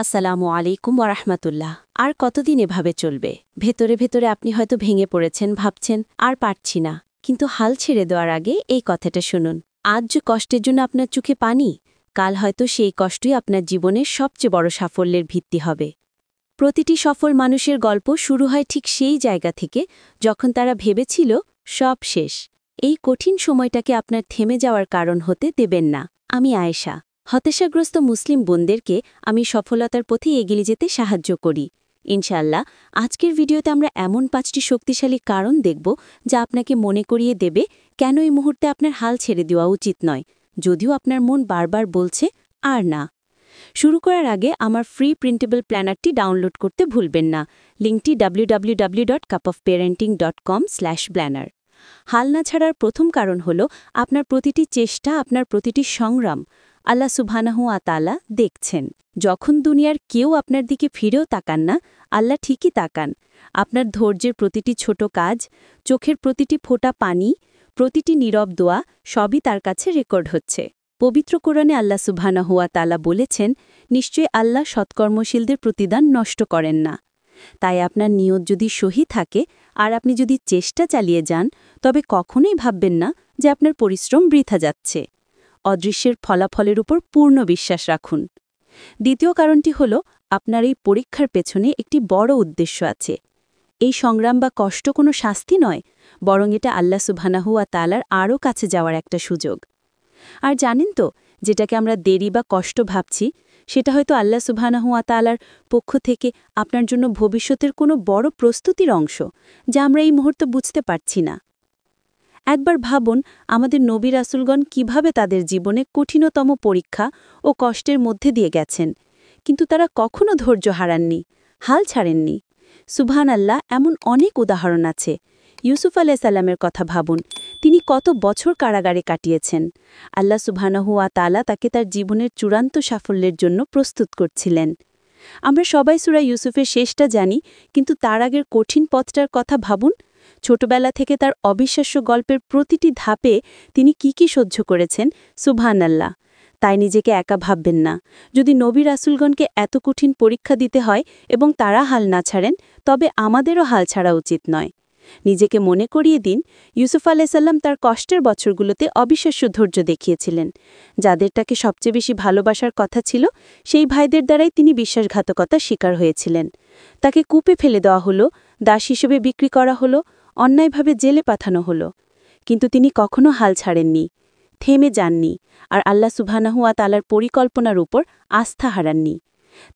আসসালামু আলাইকুম ওয়ারাহমাতুল্লাহ। আর কতদিন এভাবে চলবে? ভেতরে ভেতরে আপনি হয়তো ভেঙে পড়েছেন, ভাবছেন আর পারছি না। কিন্তু হাল ছেড়ে দেওয়ার আগে এই কথাটা শুনুন। আজ যে কষ্টের জন্য আপনার চোখে পানি, কাল হয়তো সেই কষ্টই আপনার জীবনের সবচেয়ে বড় সাফল্যের ভিত্তি হবে। প্রতিটি সফল মানুষের গল্প শুরু হয় ঠিক সেই জায়গা থেকে, যখন তারা ভেবেছিল সব শেষ। এই কঠিন সময়টাকে আপনার থেমে যাওয়ার কারণ হতে দেবেন না। আমি আয়েশা। হতাশাগ্রস্ত মুসলিম বোনদেরকে আমি সফলতার পথে এগিয়ে যেতে সাহায্য করি। ইনশাআল্লাহ, আজকের ভিডিওতে আমরা এমন 5টি শক্তিশালী কারণ দেখব যা আপনাকে মনে করিয়ে দেবে কেন এই মুহূর্তে আপনার হাল ছেড়ে দেওয়া উচিত নয়, যদিও আপনার মন বারবার বলছে আর না। শুরু করার আগে আমার ফ্রি প্রিন্টেবল প্ল্যানারটি ডাউনলোড করতে ভুলবেন না। লিঙ্কটি www.cupofparenting.com/planner। হাল না ছাড়ার প্রথম কারণ হল আপনার প্রতিটি চেষ্টা, আপনার প্রতিটি সংগ্রাম আল্লাহ সুবহানাহু ওয়া তাআলা দেখছেন। যখন দুনিয়ার কেউ আপনার দিকে ফিরেও তাকান না, আল্লাহ ঠিকই তাকান। আপনার ধৈর্যের প্রতিটি ছোট কাজ, চোখের প্রতিটি ফোঁটা পানি, প্রতিটি নীরব দোয়া সবই তার কাছে রেকর্ড হচ্ছে। পবিত্র কোরআনে আল্লাহ সুবহানাহু ওয়া তাআলা বলেছেন, নিশ্চয়ই আল্লাহ সৎকর্মশীলদের প্রতিদান নষ্ট করেন না। তাই আপনার নিয়ত যদি সহি থাকে আর আপনি যদি চেষ্টা চালিয়ে যান, তবে কখনোই ভাববেন না যে আপনার পরিশ্রম বৃথা যাচ্ছে। অদৃশ্যের ফলাফলের উপর পূর্ণ বিশ্বাস রাখুন। দ্বিতীয় কারণটি হল, আপনার এই পরীক্ষার পেছনে একটি বড় উদ্দেশ্য আছে। এই সংগ্রাম বা কষ্ট কোনো শাস্তি নয়, বরং এটা আল্লাহ সুবহানাহু ওয়া তাআলার আরও কাছে যাওয়ার একটা সুযোগ। আর জানেন তো, যেটাকে আমরা দেরি বা কষ্ট ভাবছি, সেটা হয়তো আল্লাহ সুবহানাহু ওয়া তাআলার পক্ষ থেকে আপনার জন্য ভবিষ্যতের কোনো বড় প্রস্তুতির অংশ, যা আমরা এই মুহূর্তে বুঝতে পারছি না। একবার ভাবুন, আমাদের নবী রাসূলগণ কিভাবে তাদের জীবনে কঠিনতম পরীক্ষা ও কষ্টের মধ্যে দিয়ে গেছেন, কিন্তু তারা কখনো ধৈর্য হারাননি, হাল ছাড়েননি। সুবহানাল্লাহ, এমন অনেক উদাহরণ আছে। ইউসুফ আলাইহিস সালামের কথা ভাবুন, তিনি কত বছর কারাগারে কাটিয়েছেন। আল্লাহ সুবহানাহু ওয়া তাআলা তাকে তার জীবনের চূড়ান্ত সাফল্যের জন্য প্রস্তুত করছিলেন। আমরা সবাই সূরা ইউসুফের শেষটা জানি, কিন্তু তার আগের কঠিন পথটার কথা ভাবুন। ছোটবেলা থেকে তার অবিশ্বাস্য গল্পের প্রতিটি ধাপে তিনি কি সহ্য করেছেন। সুবহানাল্লাহ। তাই নিজেকে একা ভাববেন না। যদি নবী রাসূলগণকে এত কঠিন পরীক্ষা দিতে হয় এবং তারা হাল না ছাড়েন, তবে আমাদেরও হাল ছাড়া উচিত নয়। নিজেকে মনে করিয়ে দিন, ইউসুফ আলাইহিস সালাম তার কষ্টের বছরগুলোতে অবিশ্বাস্য ধৈর্য দেখিয়েছিলেন। যাদের তাকে সবচেয়ে বেশি ভালোবাসার কথা ছিল, সেই ভাইদের দ্বারাই তিনি বিশ্বাসঘাতকতার শিকার হয়েছিলেন। তাকে কূপে ফেলে দেওয়া হলো, দাস হিসেবে বিক্রি করা হলো, অন্যায়ভাবে জেলে পাঠানো হলো। কিন্তু তিনি কখনো হাল ছাড়েননি, থেমে যাননি, আর আল্লাহ সুবহানাহু ওয়া তাআলার পরিকল্পনার উপর আস্থা হারাননি।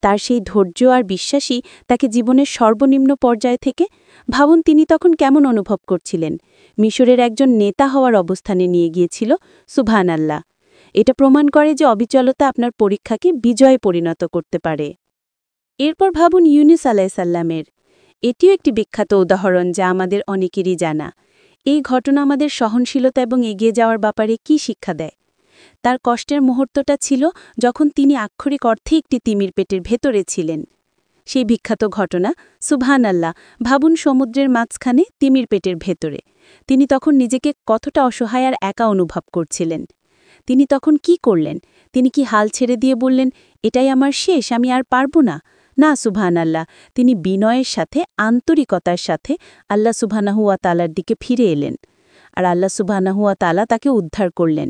তার সেই ধৈর্য আর বিশ্বাসই তাকে জীবনের সর্বনিম্ন পর্যায় থেকে, ভাবুন তিনি তখন কেমন অনুভব করছিলেন, মিশরের একজন নেতা হওয়ার অবস্থানে নিয়ে গিয়েছিল। সুবহানাল্লাহ। এটা প্রমাণ করে যে অবিচলতা আপনার পরীক্ষাকে বিজয়ে পরিণত করতে পারে। এরপর ভাবুন ইউনুস আলাইহিস সালামের। এটিও একটি বিখ্যাত উদাহরণ যা আমাদের অনেকেরই জানা। এই ঘটনা আমাদের সহনশীলতা এবং এগিয়ে যাওয়ার ব্যাপারে কি শিক্ষা দেয়? তার কষ্টের মুহূর্তটা ছিল যখন তিনি আক্ষরিক অর্থে একটি তিমির পেটের ভেতরে ছিলেন। সেই বিখ্যাত ঘটনা, সুবহানাল্লাহ। ভাবুন, সমুদ্রের মাঝখানে তিমির পেটের ভেতরে তিনি তখন নিজেকে কতটা অসহায় আর একা অনুভব করছিলেন। তিনি তখন কি করলেন? তিনি কি হাল ছেড়ে দিয়ে বললেন, এটাই আমার শেষ, আমি আর পারব না? না, সুবহানাল্লাহ। তিনি বিনয়ের সাথে, আন্তরিকতার সাথে আল্লাহ সুবহানাহু ওয়া তাআলার দিকে ফিরে এলেন, আর আল্লাহ সুবহানাহু ওয়া তাআলা তাকে উদ্ধার করলেন।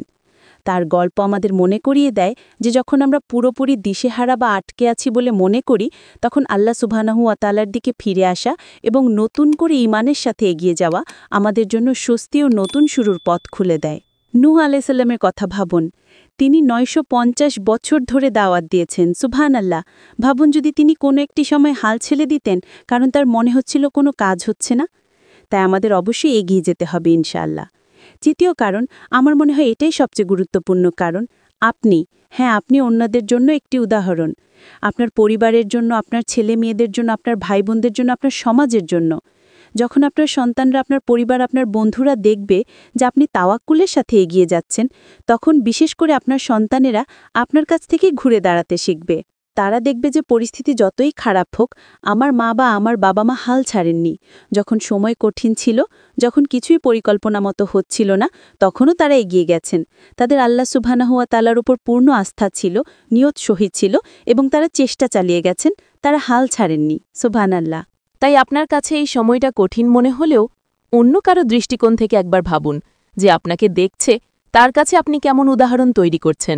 তার গল্প আমাদের মনে করিয়ে দেয় যে যখন আমরা পুরোপুরি দিশেহারা বা আটকে আছি বলে মনে করি, তখন আল্লাহ সুবহানাহু ওয়া তাআলার দিকে ফিরে আসা এবং নতুন করে ঈমানের সাথে এগিয়ে যাওয়া আমাদের জন্য স্বস্তি ও নতুন শুরুর পথ খুলে দেয়। নূহ আলাইহিস সালামের কথা ভাবুন। তিনি 950 বছর ধরে দাওয়াত দিয়েছেন। সুবহানাল্লাহ। ভাবুন, যদি তিনি কোনো একটি সময় হাল ছেড়ে দিতেন কারণ তার মনে হচ্ছিল কোনো কাজ হচ্ছে না। তাই আমাদের অবশ্যই এগিয়ে যেতে হবে ইনশাআল্লাহ। তৃতীয় কারণ, আমার মনে হয় এটাই সবচেয়ে গুরুত্বপূর্ণ কারণ, আপনি। হ্যাঁ, আপনি অন্যদের জন্য একটি উদাহরণ। আপনার পরিবারের জন্য, আপনার ছেলে মেয়েদের জন্য, আপনার ভাই বোনদের জন্য, আপনার সমাজের জন্য। যখন আপনার সন্তানরা, আপনার পরিবার, আপনার বন্ধুরা দেখবে যে আপনি তাওয়াক্কুলের সাথে এগিয়ে যাচ্ছেন, তখন বিশেষ করে আপনার সন্তানেরা আপনার কাছ থেকেই ঘুরে দাঁড়াতে শিখবে। তারা দেখবে যে পরিস্থিতি যতই খারাপ হোক, আমার মা বা আমার বাবা মা হাল ছাড়েননি। যখন সময় কঠিন ছিল, যখন কিছুই পরিকল্পনা মতো হচ্ছিল না, তখনও তারা এগিয়ে গেছেন। তাদের আল্লাহ সুবহানাহু ওয়া তাআলার উপর পূর্ণ আস্থা ছিল, নিয়ত শহীদ ছিল এবং তারা চেষ্টা চালিয়ে গেছেন, তারা হাল ছাড়েননি। সুবহানাল্লাহ। তাই আপনার কাছে এই সময়টা কঠিন মনে হলেও অন্য কারো দৃষ্টিকোণ থেকে একবার ভাবুন যে আপনাকে দেখছে, তার কাছে আপনি কেমন উদাহরণ তৈরি করছেন।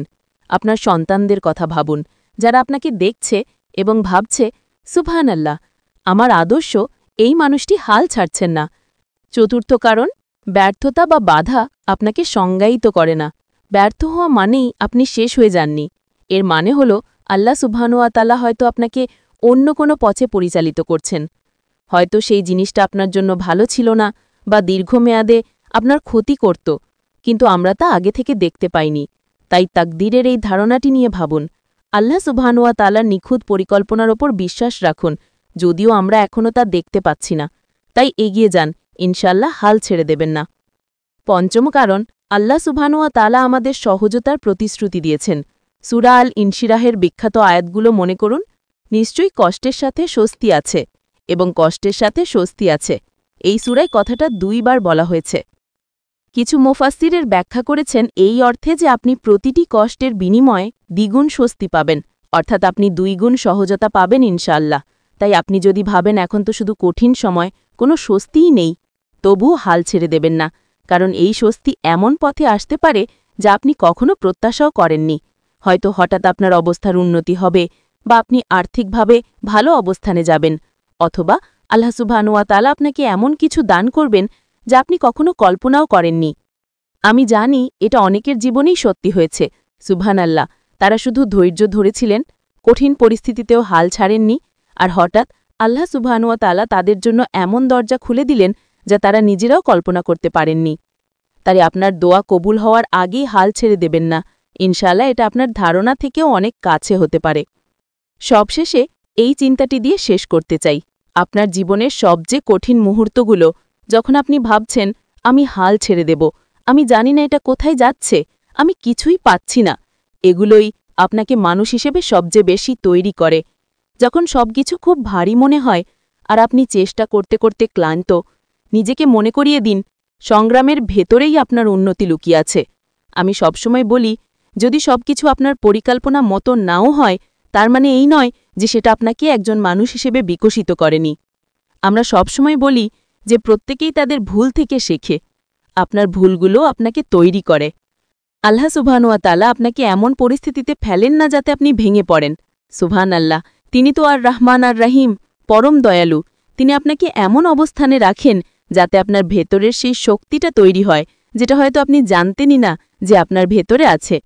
আপনার সন্তানদের কথা ভাবুন, যারা আপনাকে দেখছে এবং ভাবছে, সুবহানাল্লাহ, আমার আদর্শ এই মানুষটি হাল ছাড়ছেন না। চতুর্থ কারণ, ব্যর্থতা বা বাধা আপনাকে সংজ্ঞায়িত করে না। ব্যর্থ হওয়া মানেই আপনি শেষ হয়ে যাননি। এর মানে হল আল্লাহ সুবহানাহু ওয়া তাআলা হয়তো আপনাকে অন্য কোনো পথে পরিচালিত করছেন। হয়তো সেই জিনিসটা আপনার জন্য ভালো ছিল না বা দীর্ঘমেয়াদে আপনার ক্ষতি করত, কিন্তু আমরা তা আগে থেকে দেখতে পাইনি। তাই তাকদীরের এই ধারণাটি নিয়ে ভাবুন। আল্লাহ সুবহানাহু ওয়া তাআলার নিখুঁত পরিকল্পনার ওপর বিশ্বাস রাখুন, যদিও আমরা এখনও তা দেখতে পাচ্ছি না। তাই এগিয়ে যান, ইনশাল্লাহ হাল ছেড়ে দেবেন না। পঞ্চম কারণ, আল্লাহ সুবহানাহু ওয়া তাআলা আমাদের সহজতার প্রতিশ্রুতি দিয়েছেন। সূরা আল ইনশিরাহের বিখ্যাত আয়াতগুলো মনে করুন। নিশ্চয়ই কষ্টের সাথে স্বস্তি আছে এবং কষ্টের সাথে স্বস্তি আছে। এই সূরায় কথাটা 2 বার বলা হয়েছে। কিছু মুফাসসিরের ব্যাখ্যা করেছেন এই অর্থে যে আপনি প্রতিটি কষ্টের বিনিময়ে দ্বিগুণ স্বস্তি পাবেন, অর্থাৎ আপনি 2 গুণ সহজতা পাবেন ইনশাআল্লাহ। তাই আপনি যদি ভাবেন এখন তো শুধু কঠিন সময়, কোনো স্বস্তিই নেই, তবুও হাল ছেড়ে দেবেন না, কারণ এই স্বস্তি এমন পথে আসতে পারে যা আপনি কখনো প্রত্যাশাও করেননি। হয়তো হঠাৎ আপনার অবস্থার উন্নতি হবে বা আপনি আর্থিকভাবে ভালো অবস্থানে যাবেন, অথবা আল্লাহ সুবহানাহু ওয়া তাআলা আপনাকে এমন কিছু দান করবেন যা আপনি কখনো কল্পনাও করেননি। আমি জানি এটা অনেকের জীবনেই সত্যি হয়েছে। সুবহানাল্লাহ, তারা শুধু ধৈর্য ধরেছিলেন, কঠিন পরিস্থিতিতেও হাল ছাড়েননি, আর হঠাৎ আল্লাহ সুবহানাহু ওয়া তাআলা তাদের জন্য এমন দরজা খুলে দিলেন যা তারা নিজেরাও কল্পনা করতে পারেননি। তাই আপনার দোয়া কবুল হওয়ার আগেই হাল ছেড়ে দেবেন না। ইনশাআল্লাহ এটা আপনার ধারণা থেকেও অনেক কাছে হতে পারে। সবশেষে এই চিন্তাটি দিয়ে শেষ করতে চাই, আপনার জীবনের সবচেয়ে কঠিন মুহূর্তগুলো যখন আপনি ভাবছেন আমি হাল ছেড়ে দেব, আমি জানি না এটা কোথায় যাচ্ছে, আমি কিছুই পাচ্ছি না, এগুলোই আপনাকে মানুষ হিসেবে সবচেয়ে বেশি তৈরি করে। যখন সবকিছু খুব ভারী মনে হয় আর আপনি চেষ্টা করতে করতে ক্লান্ত, নিজেকে মনে করিয়ে দিন সংগ্রামের ভেতরেই আপনার উন্নতি লুকিয়ে আছে। আমি সবসময় বলি, যদি সবকিছু আপনার পরিকল্পনা মতো নাও হয়, তার মানে এই নয় যে সেটা আপনাকে একজন মানুষ হিসেবে বিকশিত করেনি। আমরা সবসময় বলি যে প্রত্যেকেই তাদের ভুল থেকে শেখে। আপনার ভুলগুলো আপনাকে তৈরি করে। আল্লাহ সুবহানাহু ওয়া তাআলা আপনাকে এমন পরিস্থিতিতে ফেলেন না যাতে আপনি ভেঙে পড়েন। সুবহানাল্লাহ, তিনি তো আর রহমান আর রহিম, পরম দয়ালু। তিনি আপনাকে এমন অবস্থানে রাখেন যাতে আপনার ভেতরের সেই শক্তিটা তৈরি হয়, যেটা হয়তো আপনি জানতেনই না যে আপনার ভেতরে আছে।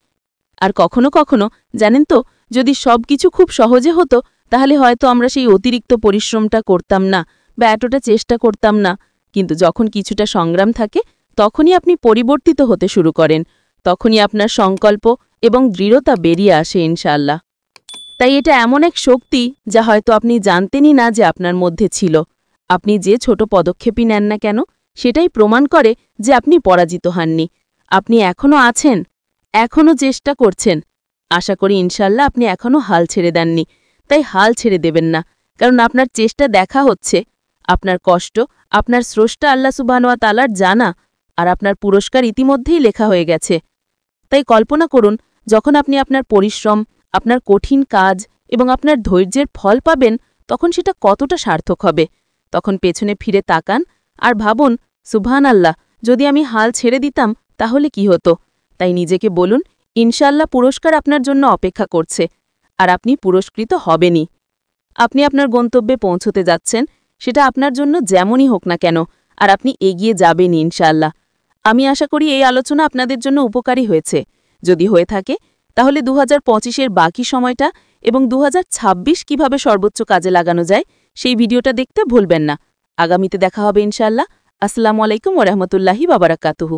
আর কখনো কখনো জানেন তো, যদি সবকিছু খুব সহজে হতো তাহলে হয়তো আমরা সেই অতিরিক্ত পরিশ্রমটা করতাম না বা এতটা চেষ্টা করতাম না। কিন্তু যখন কিছুটা সংগ্রাম থাকে, তখনই আপনি পরিবর্তিত হতে শুরু করেন, তখনই আপনার সংকল্প এবং দৃঢ়তা বেরিয়ে আসে ইনশাআল্লাহ। তাই এটা এমন এক শক্তি যা হয়তো আপনি জানতেনই না যে আপনার মধ্যে ছিল। আপনি যে ছোট পদক্ষেপই নেন না কেন, সেটাই প্রমাণ করে যে আপনি পরাজিত হননি। আপনি এখনও আছেন, এখনও চেষ্টা করছেন। আশা করি ইনশাআল্লাহ আপনি এখনও হাল ছেড়ে দেননি। তাই হাল ছেড়ে দেবেন না, কারণ আপনার চেষ্টা দেখা হচ্ছে, আপনার কষ্ট আপনার স্রষ্টা আল্লাহ সুবহানাহু ওয়া তাআলার জানা, আর আপনার পুরস্কার ইতিমধ্যেই লেখা হয়ে গেছে। তাই কল্পনা করুন, যখন আপনি আপনার পরিশ্রম, আপনার কঠিন কাজ এবং আপনার ধৈর্যের ফল পাবেন, তখন সেটা কতটা সার্থক হবে। তখন পেছনে ফিরে তাকান আর ভাবুন, সুবহানাল্লাহ, যদি আমি হাল ছেড়ে দিতাম তাহলে কি হতো। তাই নিজেকে বলুন, ইনশাআল্লাহ পুরস্কার আপনার জন্য অপেক্ষা করছে, আর আপনি পুরস্কৃত হবেনই। আপনি আপনার গন্তব্যে পৌঁছতে যাচ্ছেন, সেটা আপনার জন্য যেমনই হোক না কেন, আর আপনি এগিয়ে যাবেনই ইনশাআল্লাহ। আমি আশা করি এই আলোচনা আপনাদের জন্য উপকারী হয়েছে। যদি হয়ে থাকে তাহলে 2025-এর বাকি সময়টা এবং 2026 কিভাবে সর্বোচ্চ কাজে লাগানো যায় সেই ভিডিওটা দেখতে ভুলবেন না। আগামীতে দেখা হবে ইনশাআল্লাহ। আসসালামু আলাইকুম ওয়া রাহমাতুল্লাহি ওয়া বারাকাতুহু।